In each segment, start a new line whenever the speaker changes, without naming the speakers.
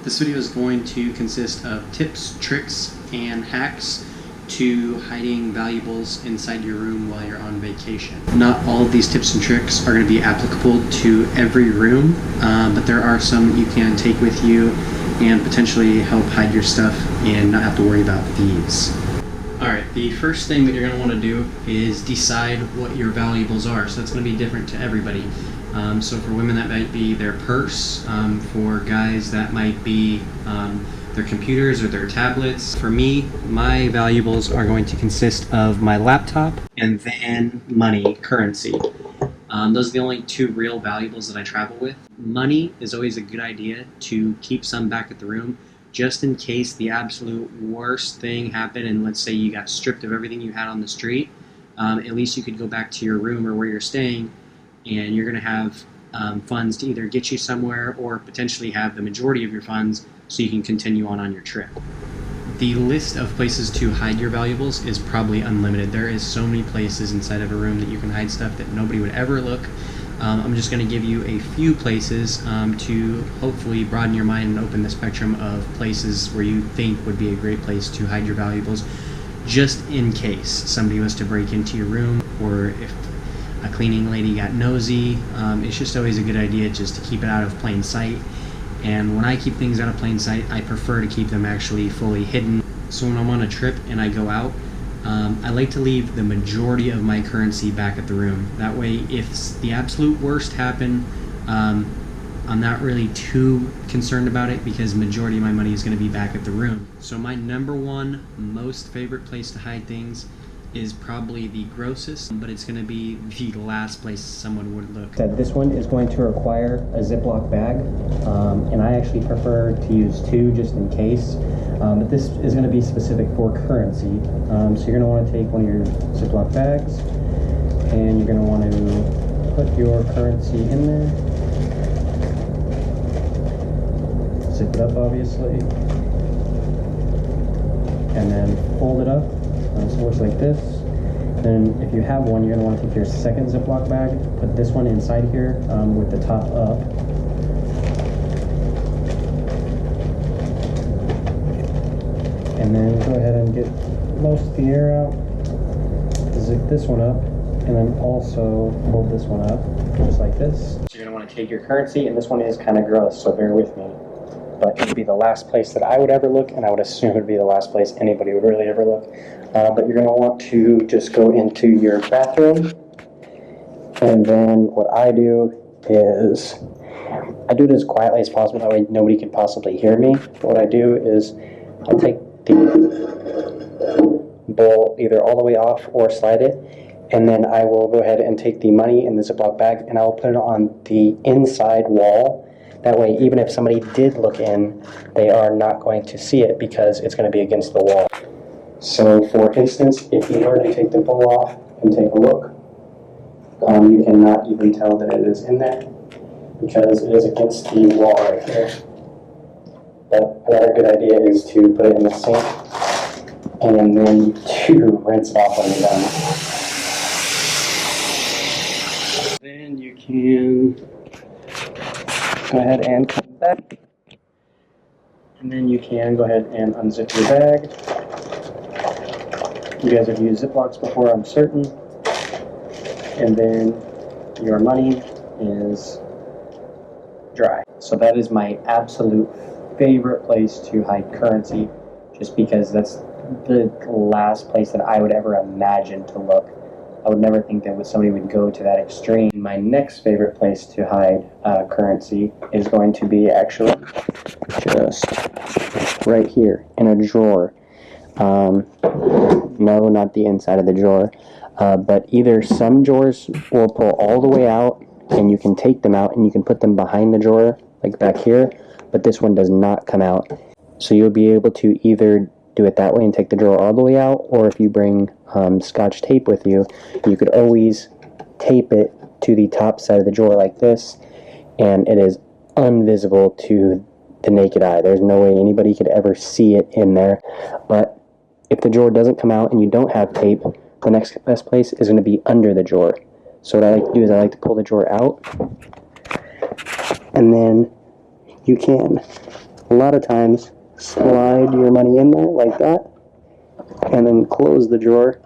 This video is going to consist of tips, tricks, and hacks to hiding valuables inside your room while you're on vacation. Not all of these tips and tricks are going to be applicable to every room, but there are some that you can take with you and potentially help hide your stuff and not have to worry about thieves. Alright, the first thing that you're going to want to do is decide what your valuables are. So that's going to be different to everybody. So for women that might be their purse, for guys that might be their computers or their tablets. For me, my valuables are going to consist of my laptop and then money, currency. Those are the only two real valuables that I travel with. Money is always a good idea to keep some back at the room, just in case the absolute worst thing happened and let's say you got stripped of everything you had on the street. At least you could go back to your room or where you're staying and you're going to have funds to either get you somewhere or potentially have the majority of your funds so you can continue on your trip. The list of places to hide your valuables is probably unlimited. There is so many places inside of a room that you can hide stuff that nobody would ever look. I'm just going to give you a few places to hopefully broaden your mind and open the spectrum of places where you think would be a great place to hide your valuables, just in case somebody was to break into your room or if a cleaning lady got nosy. It's just always a good idea just to keep it out of plain sight. And when I keep things out of plain sight, I prefer to keep them actually fully hidden. So when I'm on a trip and I go out, I like to leave the majority of my currency back at the room. That way, if the absolute worst happened, I'm not really too concerned about it because the majority of my money is going to be back at the room. So my number one most favorite place to hide things is probably the grossest, but it's going to be the last place someone would look. This one is going to require a Ziploc bag, and I actually prefer to use two just in case, but this is going to be specific for currency. So you're going to want to take one of your Ziploc bags, and you're going to want to put your currency in there, zip it up obviously, and then fold it up. So it looks like this. Then if you have one, you're going to want to take your second Ziploc bag, put this one inside here with the top up. And then go ahead and get most of the air out. Zip this one up, and then also fold this one up, just like this. So you're going to want to take your currency, and this one is kind of gross, so bear with me. But it would be the last place that I would ever look, and I would assume it would be the last place anybody would really ever look. But you're going to want to just go into your bathroom, and then what I do is, I do it as quietly as possible, that way nobody can possibly hear me. What I do is, I'll take the bowl either all the way off or slide it, and then I will go ahead and take the money in the Ziploc bag, and I will put it on the inside wall. That way, even if somebody did look in, they are not going to see it because it's going to be against the wall. So, for instance, if you were to take the bowl off and take a look, you cannot even tell that it is in there because it is against the wall right here. But another good idea is to put it in the sink and then to rinse it off when you're done. Then you can go ahead and cut that, and then you can go ahead and unzip your bag. You guys have used Ziplocs before, I'm certain. And then your money is dry. So that is my absolute favorite place to hide currency, just because that's the last place that I would ever imagine to look. I would never think that somebody would go to that extreme. My next favorite place to hide currency is going to be actually just right here in a drawer. No, not the inside of the drawer, but either some drawers will pull all the way out and you can take them out and you can put them behind the drawer, like back here, but this one does not come out. So you'll be able to either do it that way and take the drawer all the way out, or if you bring Scotch tape with you, you could always tape it to the top side of the drawer like this, and it is invisible to the naked eye. There's no way anybody could ever see it in there. But if the drawer doesn't come out and you don't have tape, the next best place is going to be under the drawer. So what I like to do is I like to pull the drawer out, and then you can a lot of times slide your money in there like that, and then close the drawer,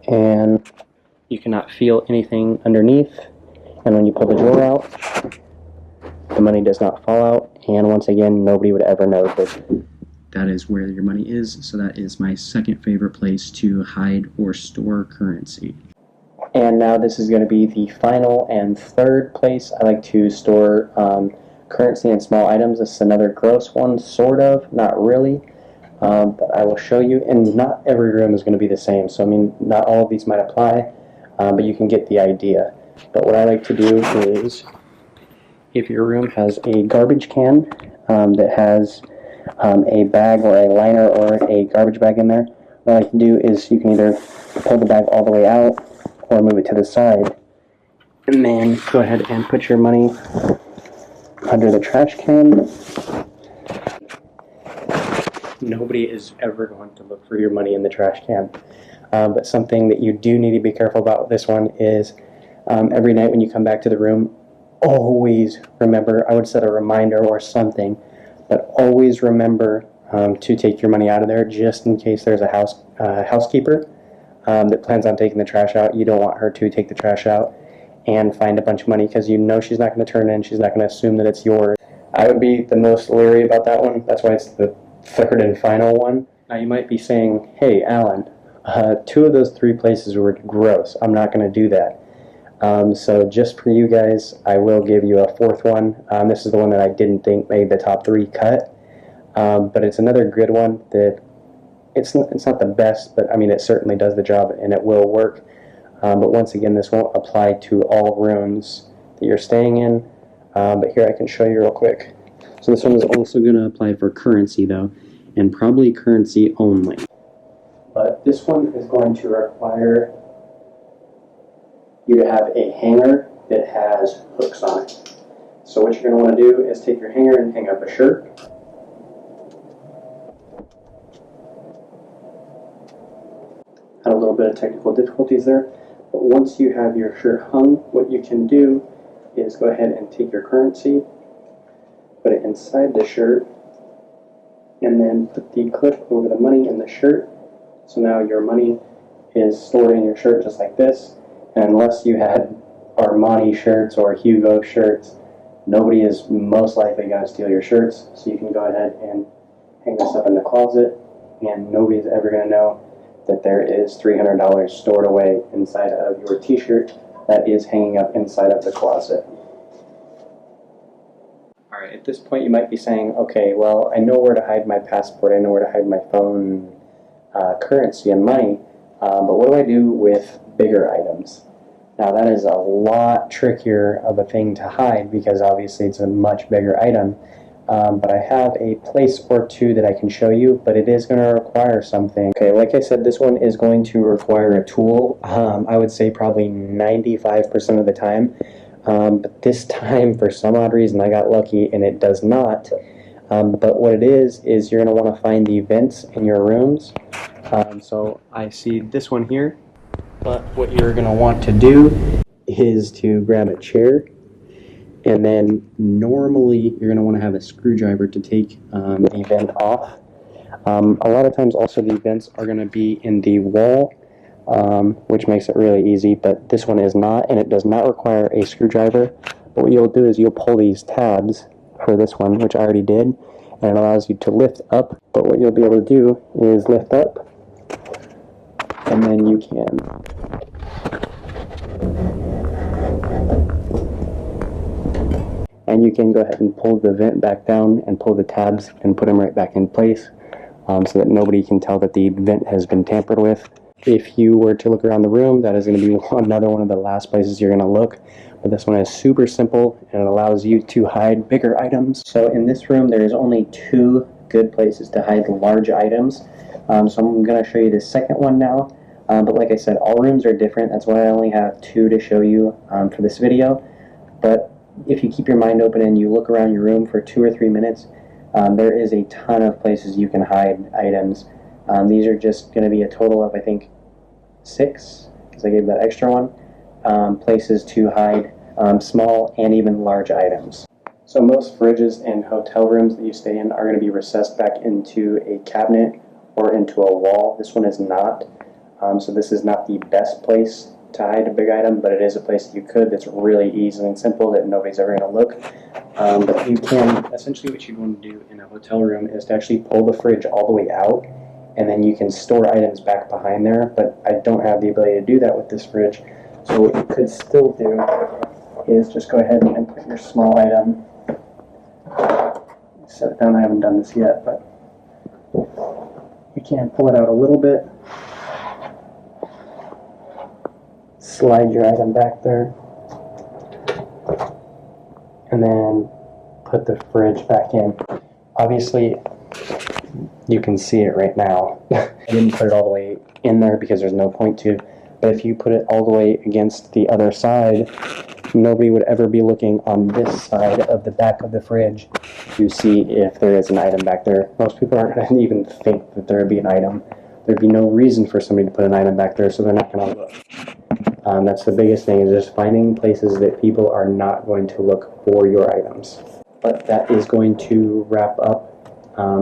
and you cannot feel anything underneath. And when you pull the drawer out, the money does not fall out, and once again, nobody would ever know that is where your money is. So that is my second favorite place to hide or store currency. And now this is going to be the final and third place I like to store currency and small items. This is another gross one, sort of, not really, but I will show you. And not every room is going to be the same, so I mean, not all of these might apply, but you can get the idea. But what I like to do is, if your room has a garbage can that has a bag or a liner or a garbage bag in there, what I like to do is you can either pull the bag all the way out or move it to the side, and then go ahead and put your money under the trash can. Nobody is ever going to look for your money in the trash can, but something that you do need to be careful about with this one is every night when you come back to the room, always remember, I would set a reminder or something, but always remember to take your money out of there, just in case there's a housekeeper that plans on taking the trash out. You don't want her to take the trash out and find a bunch of money, because you know she's not going to turn in, she's not going to assume that it's yours. I would be the most leery about that one. That's why it's the third and final one. Now you might be saying, hey Alan, 2 of those 3 places were gross, I'm not going to do that. So just for you guys, I will give you a 4th one. This is the one that I didn't think made the top 3 cut, but it's another good one that it's not the best, but I mean it certainly does the job and it will work. But once again, this won't apply to all rooms that you're staying in, but here I can show you real quick. So this one is also going to apply for currency though, and probably currency only. But this one is going to require you to have a hanger that has hooks on it. So what you're going to want to do is take your hanger and hang up a shirt. Had a little bit of technical difficulties there, but once you have your shirt hung, what you can do is go ahead and take your currency, put it inside the shirt, and then put the clip over the money in the shirt. So now your money is stored in your shirt just like this. And unless you had Armani shirts or Hugo shirts, nobody is most likely going to steal your shirts. So you can go ahead and hang this up in the closet, and nobody's ever going to know that there is $300 stored away inside of your t-shirt that is hanging up inside of the closet. Alright, at this point you might be saying, okay, well, I know where to hide my passport, I know where to hide my phone, currency and money, but what do I do with bigger items? Now that is a lot trickier of a thing to hide, because obviously it's a much bigger item, but I have a place or 2 that I can show you, but it is going to require something. Okay, like I said, this one is going to require a tool, I would say probably 95% of the time, but this time for some odd reason I got lucky and it does not. But what it is you're going to want to find the vents in your rooms. So I see this one here, but what you're going to want to do is to grab a chair, and then normally you're going to want to have a screwdriver to take the vent off. A lot of times also the vents are going to be in the wall, which makes it really easy, but this one is not, and it does not require a screwdriver. But what you'll do is you'll pull these tabs for this one, which I already did, and it allows you to lift up. But what you'll be able to do is lift up, and then you can go ahead and pull the vent back down and pull the tabs and put them right back in place, so that nobody can tell that the vent has been tampered with. If you were to look around the room, that is going to be another one of the last places you're going to look. But this one is super simple, and it allows you to hide bigger items. So in this room, there is only 2 good places to hide large items. So I'm going to show you the second one now. But like I said, all rooms are different. That's why I only have 2 to show you for this video. But if you keep your mind open and you look around your room for 2 or 3 minutes, there is a ton of places you can hide items. These are just going to be a total of, I think, 6, because I gave that extra one, places to hide small and even large items. So most fridges in hotel rooms that you stay in are going to be recessed back into a cabinet or into a wall. This one is not. So this is not the best place to hide a big item, but it is a place that you could that's really easy and simple that nobody's ever going to look. But you can, essentially what you'd want to do in a hotel room is to actually pull the fridge all the way out, and then you can store items back behind there, but I don't have the ability to do that with this fridge. So what you could still do is just go ahead and put your small item, set it down. I haven't done this yet, but you can pull it out a little bit, slide your item back there, and then put the fridge back in. Obviously, you can see it right now. I didn't put it all the way in there because there's no point to, but if you put it all the way against the other side, nobody would ever be looking on this side of the back of the fridge to see if there is an item back there. Most people aren't going to even think that there would be an item. There'd be no reason for somebody to put an item back there, so they're not going to look. That's the biggest thing, is just finding places that people are not going to look for your items. But that is going to wrap up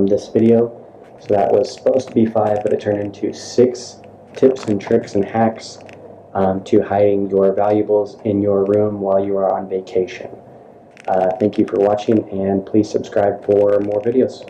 this video. So that was supposed to be 5, but it turned into 6 tips and tricks and hacks to hiding your valuables in your room while you are on vacation. Thank you for watching, and please subscribe for more videos.